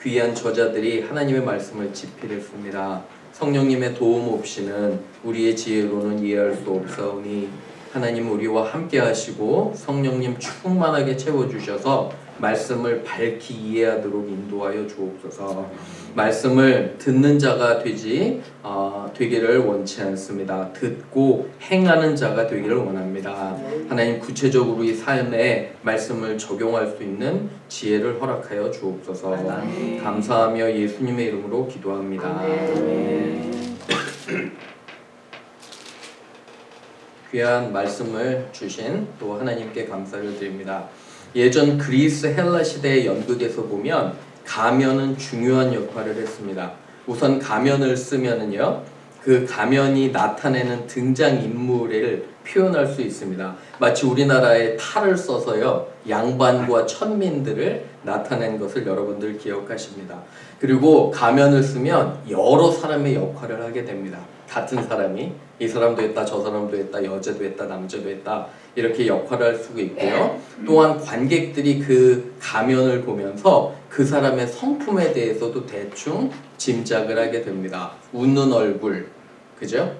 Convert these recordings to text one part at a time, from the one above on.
귀한 저자들이 하나님의 말씀을 집필했습니다. 성령님의 도움 없이는 우리의 지혜로는 이해할 수 없사오니 하나님 우리와 함께 하시고 성령님 충만하게 채워주셔서 말씀을 밝히 이해하도록 인도하여 주옵소서. 말씀을 듣는 자가 되기를 원치 않습니다. 듣고 행하는 자가 되기를 원합니다. 하나님 구체적으로 이 삶에 말씀을 적용할 수 있는 지혜를 허락하여 주옵소서. 감사하며 예수님의 이름으로 기도합니다. 귀한 말씀을 주신 또 하나님께 감사를 드립니다. 예전 그리스 헬라 시대의 연극에서 보면 가면은 중요한 역할을 했습니다. 우선 가면을 쓰면은요, 그 가면이 나타내는 등장인물을 표현할 수 있습니다. 마치 우리나라의 탈을 써서요, 양반과 천민들을 나타낸 것을 여러분들 기억하십니다. 그리고 가면을 쓰면 여러 사람의 역할을 하게 됩니다. 같은 사람이 이 사람도 했다, 저 사람도 했다, 여자도 했다, 남자도 했다, 이렇게 역할을 할 수가 있고요. 또한 관객들이 그 가면을 보면서 그 사람의 성품에 대해서도 대충 짐작을 하게 됩니다. 웃는 얼굴, 그죠?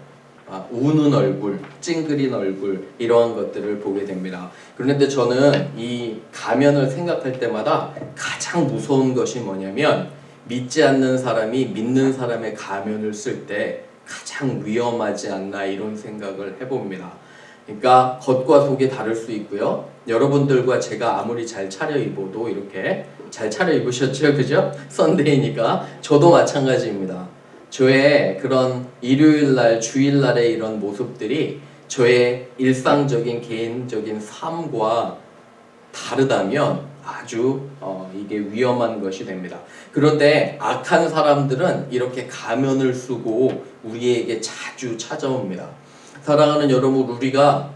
우는 얼굴, 찡그린 얼굴, 이러한 것들을 보게 됩니다. 그런데 저는 이 가면을 생각할 때마다 가장 무서운 것이 뭐냐면, 믿지 않는 사람이 믿는 사람의 가면을 쓸 때 가장 위험하지 않나, 이런 생각을 해봅니다. 그러니까 겉과 속이 다를 수 있고요. 여러분들과 제가 아무리 잘 차려입어도 이렇게 잘 차려입으셨죠, 그죠? 썬데이니까. 저도 마찬가지입니다. 저의 그런 일요일날, 주일날의 이런 모습들이 저의 일상적인 개인적인 삶과 다르다면 아주 이게 위험한 것이 됩니다. 그런데 악한 사람들은 이렇게 가면을 쓰고 우리에게 자주 찾아옵니다. 사랑하는 여러분, 우리가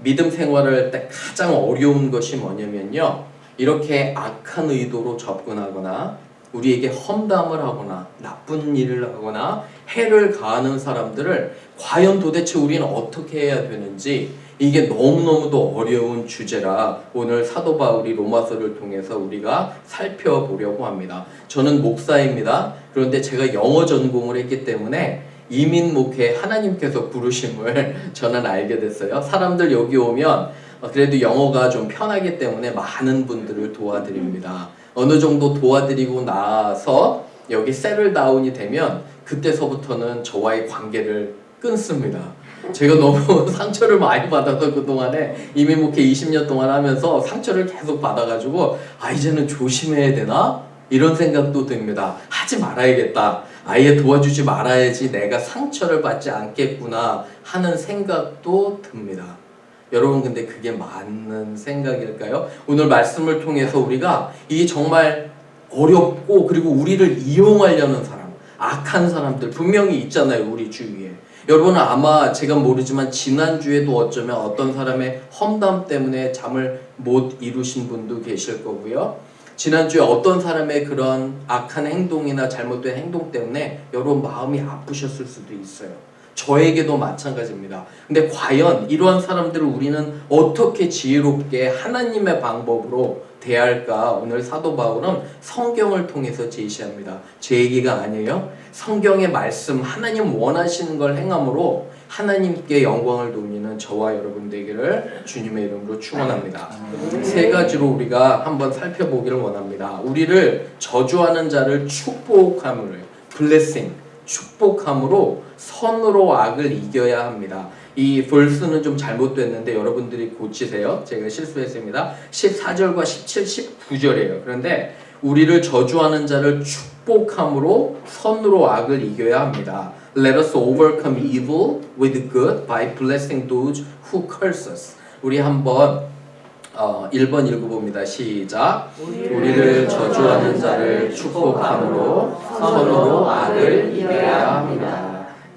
믿음 생활을 할 때 가장 어려운 것이 뭐냐면요, 이렇게 악한 의도로 접근하거나 우리에게 험담을 하거나 나쁜 일을 하거나 해를 가하는 사람들을 과연 도대체 우리는 어떻게 해야 되는지, 이게 너무너무도 어려운 주제라 오늘 사도 바울이 로마서를 통해서 우리가 살펴보려고 합니다. 저는 목사입니다. 그런데 제가 영어 전공을 했기 때문에 이민 목회 하나님께서 부르심을 저는 알게 됐어요. 사람들 여기 오면 그래도 영어가 좀 편하기 때문에 많은 분들을 도와드립니다. 어느 정도 도와드리고 나서 여기 세틀다운이 되면 그때서부터는 저와의 관계를 끊습니다. 제가 너무 상처를 많이 받아서 그동안에 이민 목회 20년 동안 하면서 상처를 계속 받아가지고 이제는 조심해야 되나? 이런 생각도 듭니다. 하지 말아야겠다. 아예 도와주지 말아야지 내가 상처를 받지 않겠구나 하는 생각도 듭니다. 여러분, 근데 그게 맞는 생각일까요? 오늘 말씀을 통해서 우리가 이게 정말 어렵고 그리고 우리를 이용하려는 사람, 악한 사람들 분명히 있잖아요, 우리 주위에. 여러분은 아마 제가 모르지만 지난주에도 어쩌면 어떤 사람의 험담 때문에 잠을 못 이루신 분도 계실 거고요. 지난주에 어떤 사람의 그런 악한 행동이나 잘못된 행동 때문에 여러분 마음이 아프셨을 수도 있어요. 저에게도 마찬가지입니다. 근데 과연 이러한 사람들을 우리는 어떻게 지혜롭게 하나님의 방법으로 대할까? 오늘 사도 바울은 성경을 통해서 제시합니다. 제 얘기가 아니에요. 성경의 말씀, 하나님 원하시는 걸 행함으로 하나님께 영광을 돌리는 저와 여러분 되기를 주님의 이름으로 축원합니다. 세 가지로 우리가 한번 살펴보기를 원합니다. 우리를 저주하는 자를 축복함으로, blessing, 축복함으로 선으로 악을 이겨야 합니다. 이 verse는 좀 잘못됐는데 여러분들이 고치세요. 제가 실수했습니다. 14절과 17, 19절이에요. 그런데 우리를 저주하는 자를 축복함으로 선으로 악을 이겨야 합니다. Let us overcome evil with good by blessing those who curse us. 우리 한번 1번 읽어봅니다. 시작. 우리를 저주하는 자를 축복함으로 선으로 악을 이겨야 합니다.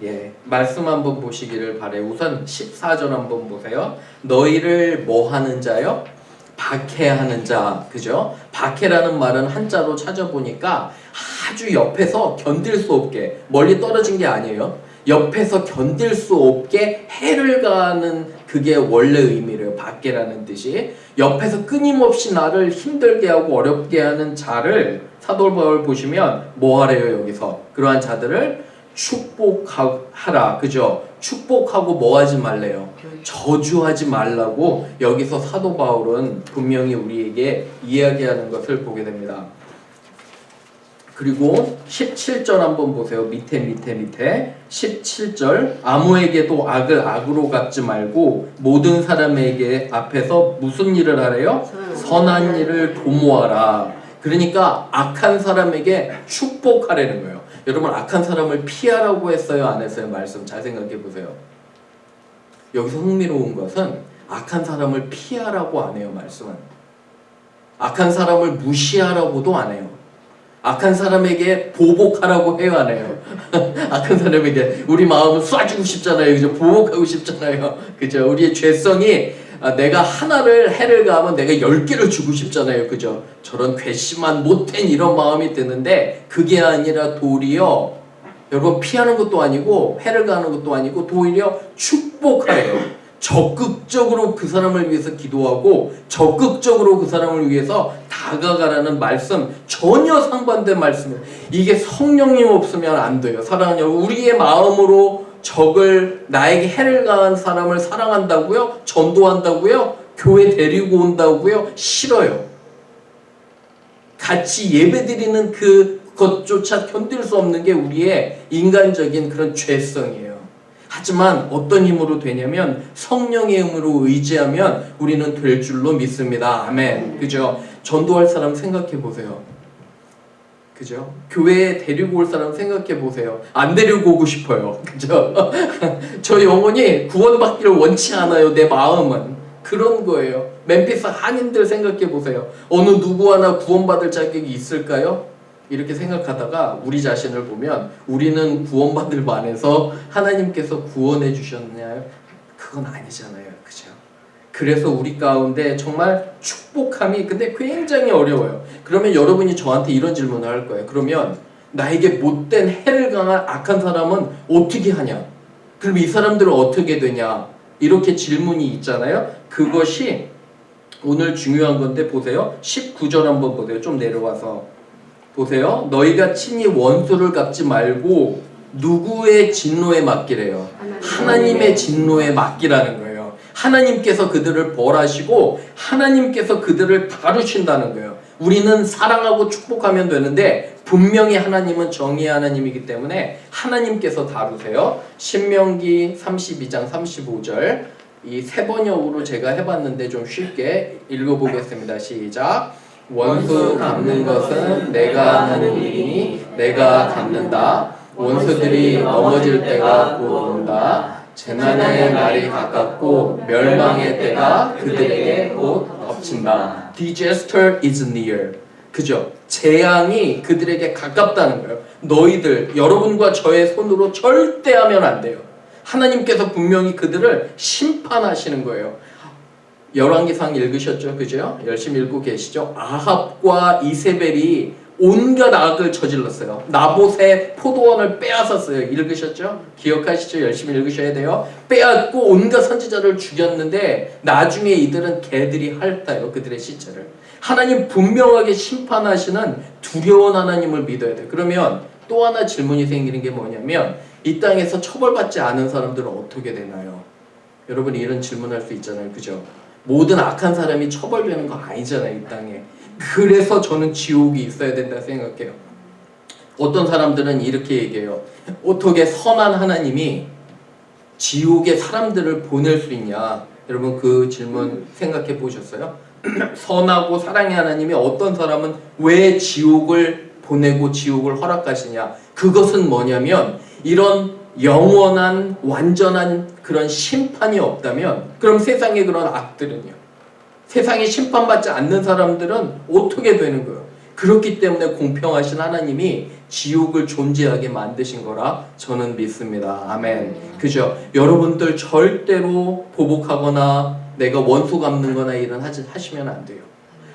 예, 말씀 한번 보시기를 바래요. 우선 14절 한번 보세요. 너희를 뭐 하는 자요? 박해하는 자, 그죠? 박해라는 말은 한자로 찾아보니까 아주 옆에서 견딜 수 없게 멀리 떨어진 게 아니에요. 옆에서 견딜 수 없게 해를 가하는 그게 원래 의미래요. 밖에라는 뜻이. 옆에서 끊임없이 나를 힘들게 하고 어렵게 하는 자를 사도 바울 보시면 뭐 하래요? 여기서 그러한 자들을 축복하라. 그죠? 축복하고 뭐 하지 말래요? 저주하지 말라고 여기서 사도 바울은 분명히 우리에게 이야기하는 것을 보게 됩니다. 그리고 17절 한번 보세요. 밑에 17절 아무에게도 악을 악으로 갚지 말고 모든 사람에게 앞에서 무슨 일을 하래요? 선한 일을 도모하라. 그러니까 악한 사람에게 축복하라는 거예요. 여러분 악한 사람을 피하라고 했어요? 안 했어요? 말씀 잘 생각해 보세요. 여기서 흥미로운 것은 악한 사람을 피하라고 안 해요. 말씀은 악한 사람을 무시하라고도 안 해요. 악한 사람에게 보복하라고 해요, 안 해요? 악한 사람에게 우리 마음은 쏴주고 싶잖아요, 그죠? 보복하고 싶잖아요, 그죠? 우리의 죄성이 내가 하나를 해를 가하면 내가 10개를 주고 싶잖아요, 그죠? 저런 괘씸한 못된 이런 마음이 드는데 그게 아니라 도리어 여러분 피하는 것도 아니고 해를 가하는 것도 아니고 도리어 축복하래요. 적극적으로 그 사람을 위해서 기도하고 적극적으로 그 사람을 위해서 다가가라는 말씀, 전혀 상반된 말씀이에요. 이게 성령님 없으면 안 돼요. 사랑하는 여러분, 우리의 마음으로 적을, 나에게 해를 가한 사람을 사랑한다고요? 전도한다고요? 교회 데리고 온다고요? 싫어요. 같이 예배드리는 그것조차 견딜 수 없는 게 우리의 인간적인 그런 죄성이에요. 하지만 어떤 힘으로 되냐면 성령의 힘으로 의지하면 우리는 될 줄로 믿습니다. 아멘. 그죠? 전도할 사람 생각해 보세요. 그죠? 교회에 데리고 올 사람 생각해 보세요. 안 데리고 오고 싶어요. 그죠? 저 영혼이 구원받기를 원치 않아요. 내 마음은. 그런 거예요. 멤피스 한인들 생각해 보세요. 어느 누구 하나 구원받을 자격이 있을까요? 이렇게 생각하다가 우리 자신을 보면 우리는 구원받을 만해서 하나님께서 구원해 주셨나요? 그건 아니잖아요. 그죠? 그래서 우리 가운데 정말 축복함이 근데 굉장히 어려워요. 그러면 여러분이 저한테 이런 질문을 할 거예요. 그러면 나에게 못된 해를 가한 악한 사람은 어떻게 하냐? 그럼 이 사람들은 어떻게 되냐? 이렇게 질문이 있잖아요. 그것이 오늘 중요한 건데 보세요. 19절 한번 보세요. 좀 내려와서 보세요. 너희가 친히 원수를 갚지 말고 누구의 진노에 맡기래요? 하나님의 진노에 맡기라는 거예요. 하나님께서 그들을 벌하시고 하나님께서 그들을 다루신다는 거예요. 우리는 사랑하고 축복하면 되는데 분명히 하나님은 정의의 하나님이기 때문에 하나님께서 다루세요. 신명기 32장 35절 이 세 번역으로 제가 해봤는데 좀 쉽게 읽어보겠습니다. 시작. 원수 갚는 것은 내가 하는 일이니 내가 갚는다. 원수들이 넘어질 때가 곧 온다. 재난의 날이 가깝고 멸망의 때가 그들에게 곧 엎친다. Disaster is near. 그죠? 재앙이 그들에게 가깝다는 거예요. 너희들, 여러분과 저의 손으로 절대 하면 안 돼요. 하나님께서 분명히 그들을 심판하시는 거예요. 열왕기상 읽으셨죠? 그죠? 열심히 읽고 계시죠? 아합과 이세벨이 온갖 악을 저질렀어요. 나봇의 포도원을 빼앗았어요. 읽으셨죠? 기억하시죠? 열심히 읽으셔야 돼요. 빼앗고 온갖 선지자를 죽였는데 나중에 이들은 개들이 핥아요. 그들의 시체를. 하나님 분명하게 심판하시는 두려운 하나님을 믿어야 돼요. 그러면 또 하나 질문이 생기는 게 뭐냐면 이 땅에서 처벌받지 않은 사람들은 어떻게 되나요? 여러분이 이런 질문할 수 있잖아요. 그죠? 모든 악한 사람이 처벌되는 거 아니잖아요. 이 땅에. 그래서 저는 지옥이 있어야 된다 생각해요. 어떤 사람들은 이렇게 얘기해요. 어떻게 선한 하나님이 지옥에 사람들을 보낼 수 있냐? 여러분 그 질문 생각해 보셨어요? 선하고 사랑의 하나님이 어떤 사람은 왜 지옥을 보내고 지옥을 허락하시냐? 그것은 뭐냐면 이런 영원한 완전한 그런 심판이 없다면 그럼 세상의 그런 악들은요? 세상에 심판받지 않는 사람들은 어떻게 되는 거예요? 그렇기 때문에 공평하신 하나님이 지옥을 존재하게 만드신 거라 저는 믿습니다. 아멘. 그죠? 여러분들 절대로 보복하거나 내가 원수 갚는 거나 이런 하시면 안 돼요.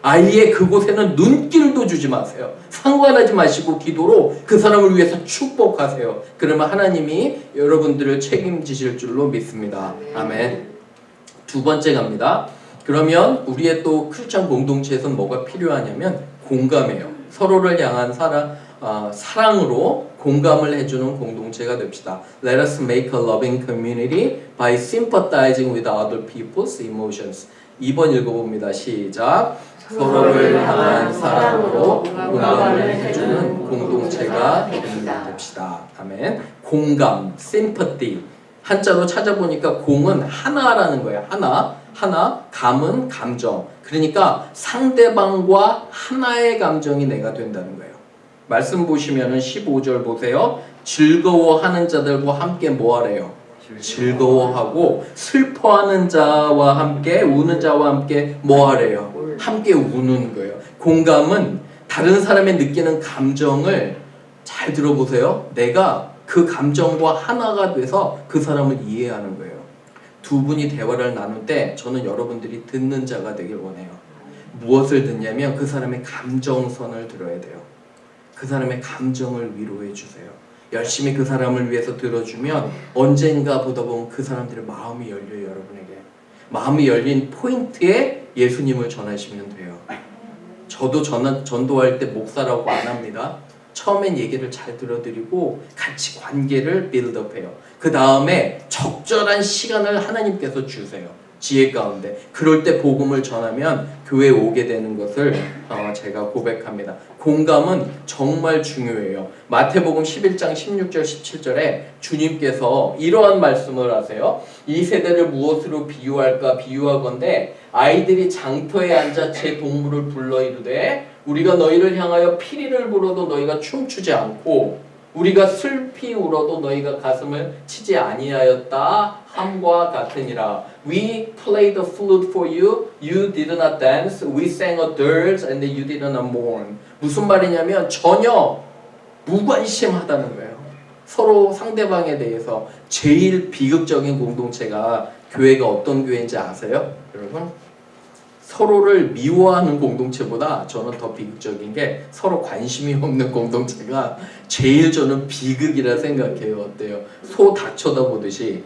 아예 그곳에는 눈길도 주지 마세요. 상관하지 마시고 기도로 그 사람을 위해서 축복하세요. 그러면 하나님이 여러분들을 책임지실 줄로 믿습니다. 아멘. 두 번째 갑니다. 그러면 우리의 또 크리스찬 공동체에서는 뭐가 필요하냐면 공감이에요. 서로를 향한 사랑으로 공감을 해주는 공동체가 됩시다. Let us make a loving community by sympathizing with other people's emotions. 2번 읽어봅니다. 시작. 서로를 향한 사랑으로 공감을 해주는 공동체가 됩시다. 아멘. 공감, sympathy. 한자로 찾아보니까 공은 하나라는 거예요. 하나, 감은 감정. 그러니까 상대방과 하나의 감정이 내가 된다는 거예요. 말씀 보시면은 15절 보세요. 즐거워하는 자들과 함께 뭐 하래요? 즐거워하고 슬퍼하는 자와 함께 우는 자와 함께 뭐 하래요? 함께 우는 거예요. 공감은 다른 사람이 느끼는 감정을 잘 들어보세요. 내가 그 감정과 하나가 돼서 그 사람을 이해하는 거예요. 두 분이 대화를 나눌 때 저는 여러분들이 듣는 자가 되길 원해요. 무엇을 듣냐면 그 사람의 감정선을 들어야 돼요. 그 사람의 감정을 위로해 주세요. 열심히 그 사람을 위해서 들어주면 언젠가 보다 보면 그 사람들의 마음이 열려요. 여러분에게 마음이 열린 포인트에 예수님을 전하시면 돼요. 저도 전도할 때 목사라고 안 합니다. 처음엔 얘기를 잘 들어드리고 같이 관계를 빌드업해요. 그 다음에 적절한 시간을 하나님께서 주세요. 지혜 가운데. 그럴 때 복음을 전하면 교회에 오게 되는 것을 제가 고백합니다. 공감은 정말 중요해요. 마태복음 11장 16절 17절에 주님께서 이러한 말씀을 하세요. 이 세대를 무엇으로 비유할까? 비유하건대 아이들이 장터에 앉아 제 동물을 불러 이르되 우리가 너희를 향하여 피리를 불어도 너희가 춤추지 않고 우리가 슬피 울어도 너희가 가슴을 치지 아니하였다 함과 같으니라. We played the flute for you, you did not dance. We sang a dirge and you did not mourn. 무슨 말이냐면 전혀 무관심하다는 거예요. 서로 상대방에 대해서. 제일 비극적인 공동체가 교회가 어떤 교회인지 아세요? 여러분? 서로를 미워하는 공동체보다 저는 더 비극적인 게 서로 관심이 없는 공동체가 제일 저는 비극이라 생각해요. 어때요? 소 닭 쳐다보듯이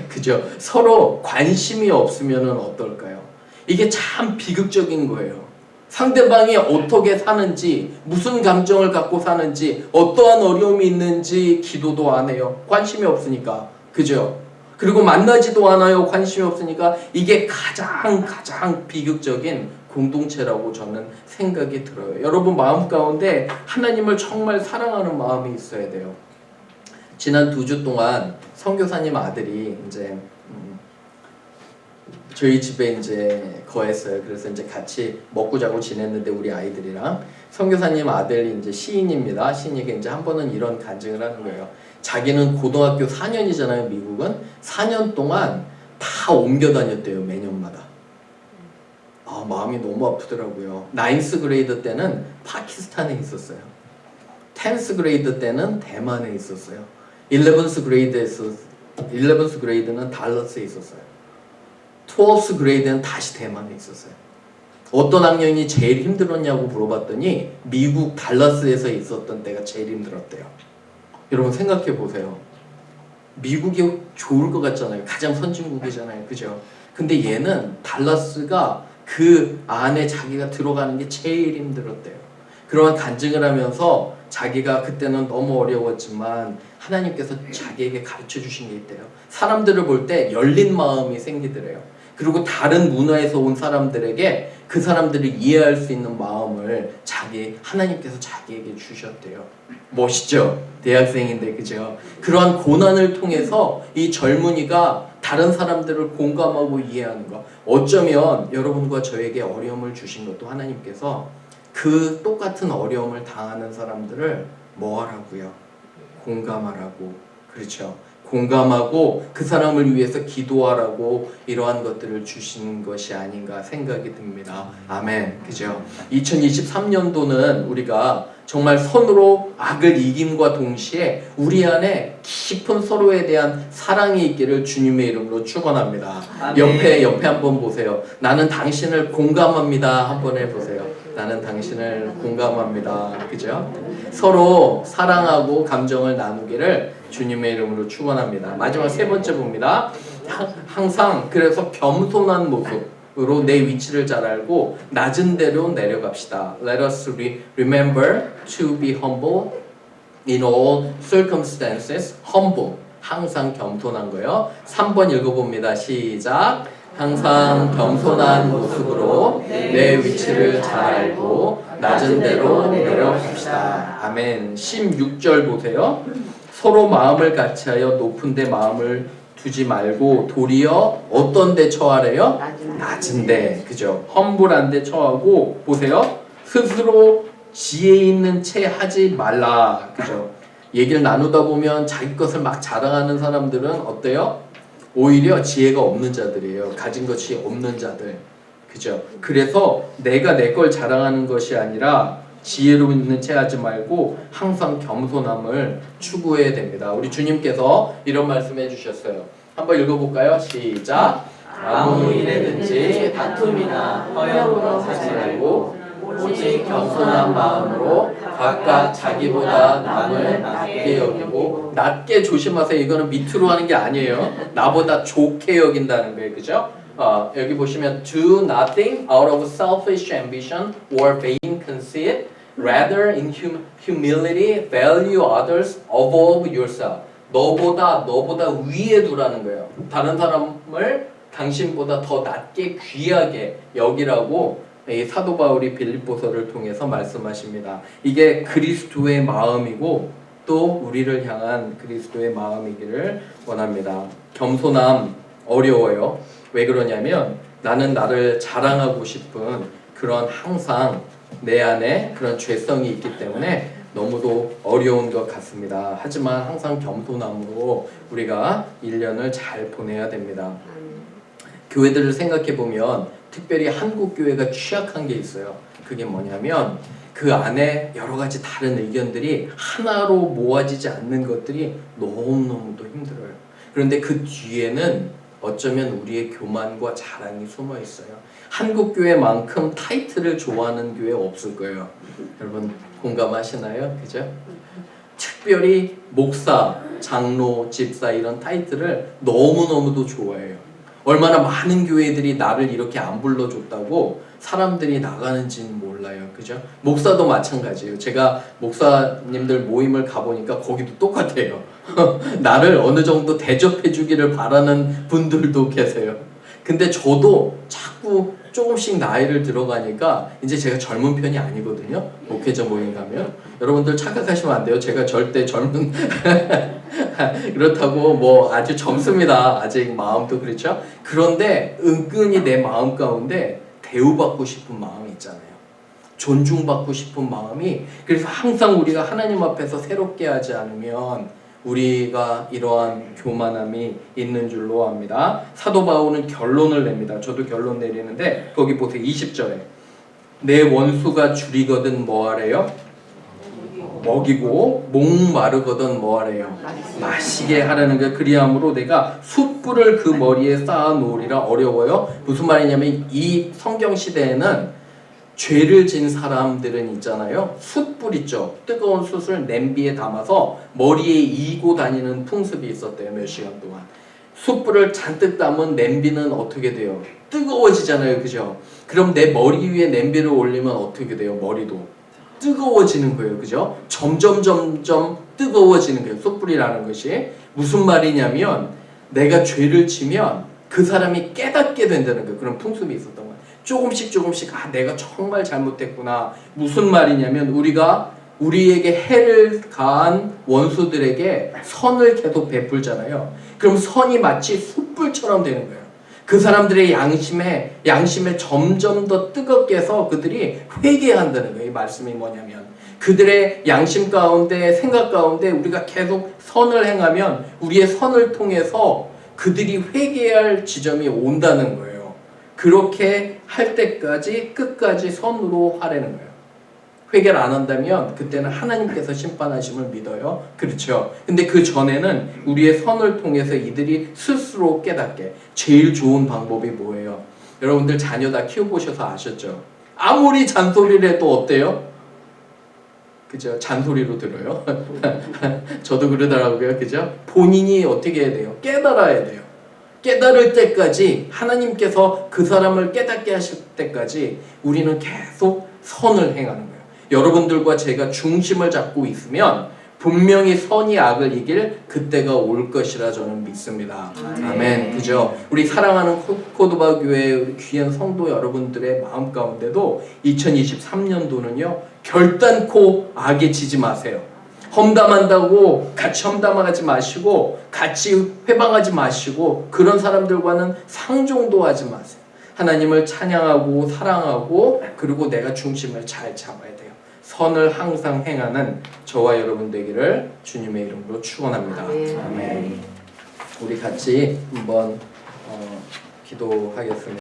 그죠? 서로 관심이 없으면 어떨까요? 이게 참 비극적인 거예요. 상대방이 어떻게 사는지, 무슨 감정을 갖고 사는지, 어떠한 어려움이 있는지 기도도 안 해요. 관심이 없으니까. 그죠? 그리고 만나지도 않아요. 관심이 없으니까. 이게 가장 비극적인 공동체라고 저는 생각이 들어요. 여러분 마음 가운데 하나님을 정말 사랑하는 마음이 있어야 돼요. 지난 2주 동안 선교사님 아들이 이제 저희 집에 이제 거했어요. 그래서 이제 같이 먹고 자고 지냈는데 우리 아이들이랑 선교사님 아들이 이제 시인입니다. 시인에게 이제 한 번은 이런 간증을 하는 거예요. 자기는 고등학교 4년이잖아요. 미국은 4년 동안 다 옮겨 다녔대요. 매년마다. 마음이 너무 아프더라고요. 9th 그레이드 때는 파키스탄에 있었어요. 10th 그레이드 때는 대만에 있었어요. 11th 그레이드는 달러스에 있었어요. 12th 그레이드는 다시 대만에 있었어요. 어떤 학년이 제일 힘들었냐고 물어봤더니 미국 달라스에서 있었던 때가 제일 힘들었대요. 여러분 생각해 보세요. 미국이 좋을 것 같잖아요. 가장 선진국이잖아요. 그죠? 근데 얘는 달라스가 그 안에 자기가 들어가는 게 제일 힘들었대요. 그러한 간증을 하면서 자기가 그때는 너무 어려웠지만 하나님께서 자기에게 가르쳐 주신 게 있대요. 사람들을 볼 때 열린 마음이 생기더래요. 그리고 다른 문화에서 온 사람들에게 그 사람들을 이해할 수 있는 마음을 하나님께서 자기에게 주셨대요. 멋있죠? 대학생인데 그죠? 그러한 고난을 통해서 이 젊은이가 다른 사람들을 공감하고 이해하는 것. 어쩌면 여러분과 저에게 어려움을 주신 것도 하나님께서 그 똑같은 어려움을 당하는 사람들을 뭐 하라고요? 공감하라고. 그렇죠? 공감하고 그 사람을 위해서 기도하라고 이러한 것들을 주신 것이 아닌가 생각이 듭니다. 아멘. 그죠? 2023년도는 우리가 정말 선으로 악을 이김과 동시에 우리 안에 깊은 서로에 대한 사랑이 있기를 주님의 이름으로 축원합니다. 옆에 한번 보세요. 나는 당신을 공감합니다. 한번 해보세요. 나는 당신을 공감합니다. 그죠? 서로 사랑하고 감정을 나누기를 주님의 이름으로 축원합니다. 마지막 세 번째 봅니다. 항상 그래서 겸손한 모습으로 내 위치를 잘 알고 낮은 데로 내려갑시다. Let us remember to be humble in all circumstances. Humble, 항상 겸손한 거요. 3번 읽어봅니다. 시작. 항상 겸손한 모습으로 내 위치를 잘 알고 낮은 데로 내려갑시다. 아멘. 16절 보세요. 서로 마음을 같이하여 높은 데 마음을 두지 말고 도리어 어떤 데 처하래요? 낮은 데. 그죠? 험불한 데 처하고 보세요. 스스로 지혜 있는 채 하지 말라. 그죠? 얘기를 나누다 보면 자기 것을 막 자랑하는 사람들은 어때요? 오히려 지혜가 없는 자들이에요. 가진 것이 없는 자들. 그죠? 그래서 내가 내 걸 자랑하는 것이 아니라 지혜로 있는 채 하지 말고 항상 겸손함을 추구해야 됩니다. 우리 주님께서 이런 말씀 해주셨어요. 한번 읽어볼까요? 시작. 아무 일에든지 다툼이나 허영으로 하지 말고 오직 겸손한 마음으로 각각 자기보다 남을 낮게 여기고, 낮게 조심하세요. 이거는 밑으로 하는 게 아니에요. 나보다 좋게 여긴다는 거예요. 그죠? 여기 보시면 do nothing out of selfish ambition or vain conceit. Rather in humility value others above yourself. 너보다 위에 두라는 거예요. 다른 사람을 당신보다 더 낮게 귀하게 여기라고 이 사도 바울이 빌립보서를 통해서 말씀하십니다. 이게 그리스도의 마음이고 또 우리를 향한 그리스도의 마음이기를 원합니다. 겸손함 어려워요. 왜 그러냐면 나는 나를 자랑하고 싶은 그런 항상 내 안에 그런 죄성이 있기 때문에 너무도 어려운 것 같습니다. 하지만 항상 겸손함으로 우리가 1년을 잘 보내야 됩니다. 교회들을 생각해 보면 특별히 한국 교회가 취약한 게 있어요. 그게 뭐냐면 그 안에 여러 가지 다른 의견들이 하나로 모아지지 않는 것들이 너무너무도 힘들어요. 그런데 그 뒤에는 어쩌면 우리의 교만과 자랑이 숨어 있어요. 한국 교회만큼 타이틀을 좋아하는 교회 없을 거예요. 여러분 공감하시나요? 그죠? 특별히 목사, 장로, 집사 이런 타이틀을 너무너무도 좋아해요. 얼마나 많은 교회들이 나를 이렇게 안 불러줬다고 사람들이 나가는지는 몰라요. 그죠? 목사도 마찬가지예요. 제가 목사님들 모임을 가보니까 거기도 똑같아요. 나를 어느 정도 대접해 주기를 바라는 분들도 계세요. 근데 저도 자꾸 조금씩 나이를 들어가니까 이제 제가 젊은 편이 아니거든요. 목회자 모임 가면. 여러분들 착각하시면 안 돼요. 제가 절대 젊은 그렇다고 뭐 아주 젊습니다. 아직 마음도 그렇죠. 그런데 은근히 내 마음 가운데 대우받고 싶은 마음이 있잖아요. 존중받고 싶은 마음이. 그래서 항상 우리가 하나님 앞에서 새롭게 하지 않으면 우리가 이러한 교만함이 있는 줄로 압니다. 사도 바울은 결론을 냅니다. 저도 결론 내리는데 거기 보세요. 20절에 내 원수가 줄이거든 뭐하래요? 먹이고 목마르거든 뭐하래요? 마시게 하라는 거. 그리함으로 내가 숯불을 그 머리에 쌓아 놓으리라. 어려워요. 무슨 말이냐면 이 성경 시대에는 죄를 진 사람들은 있잖아요. 숯불 있죠. 뜨거운 숯을 냄비에 담아서 머리에 이고 다니는 풍습이 있었대요. 몇 시간 동안. 숯불을 잔뜩 담은 냄비는 어떻게 돼요? 뜨거워지잖아요. 그죠? 그럼 내 머리 위에 냄비를 올리면 어떻게 돼요? 머리도 뜨거워지는 거예요. 그죠? 점점 뜨거워지는 거예요. 숯불이라는 것이. 무슨 말이냐면 내가 죄를 지면 그 사람이 깨닫게 된다는 거예요. 그런 풍습이 있었던 거예요. 조금씩 내가 정말 잘못했구나. 무슨 말이냐면 우리가 우리에게 해를 가한 원수들에게 선을 계속 베풀잖아요. 그럼 선이 마치 숯불처럼 되는 거예요. 그 사람들의 양심에 점점 더 뜨겁게 해서 그들이 회개한다는 거예요. 이 말씀이 뭐냐면 그들의 양심 가운데 생각 가운데 우리가 계속 선을 행하면 우리의 선을 통해서 그들이 회개할 지점이 온다는 거예요. 그렇게 할 때까지 끝까지 선으로 하라는 거예요. 회개를 안 한다면 그때는 하나님께서 심판하심을 믿어요. 그렇죠. 근데 그 전에는 우리의 선을 통해서 이들이 스스로 깨닫게. 제일 좋은 방법이 뭐예요? 여러분들 자녀 다 키워보셔서 아셨죠? 아무리 잔소리를 해도 어때요? 그죠? 잔소리로 들어요. 저도 그러더라고요. 그죠? 본인이 어떻게 해야 돼요? 깨달아야 돼요. 깨달을 때까지 하나님께서 그 사람을 깨닫게 하실 때까지 우리는 계속 선을 행하는 거예요. 여러분들과 제가 중심을 잡고 있으면 분명히 선이 악을 이길 그때가 올 것이라 저는 믿습니다. 아멘. 그죠? 우리 사랑하는 코르도바 교회 귀한 성도 여러분들의 마음 가운데도 2023년도는요 결단코 악에 지지 마세요. 험담한다고 같이 험담하지 마시고 같이 회방하지 마시고 그런 사람들과는 상종도 하지 마세요. 하나님을 찬양하고 사랑하고 그리고 내가 중심을 잘 잡아야 돼요. 선을 항상 행하는 저와 여러분 되기를 주님의 이름으로 축원합니다. 아멘. 우리 같이 한번 기도하겠습니다.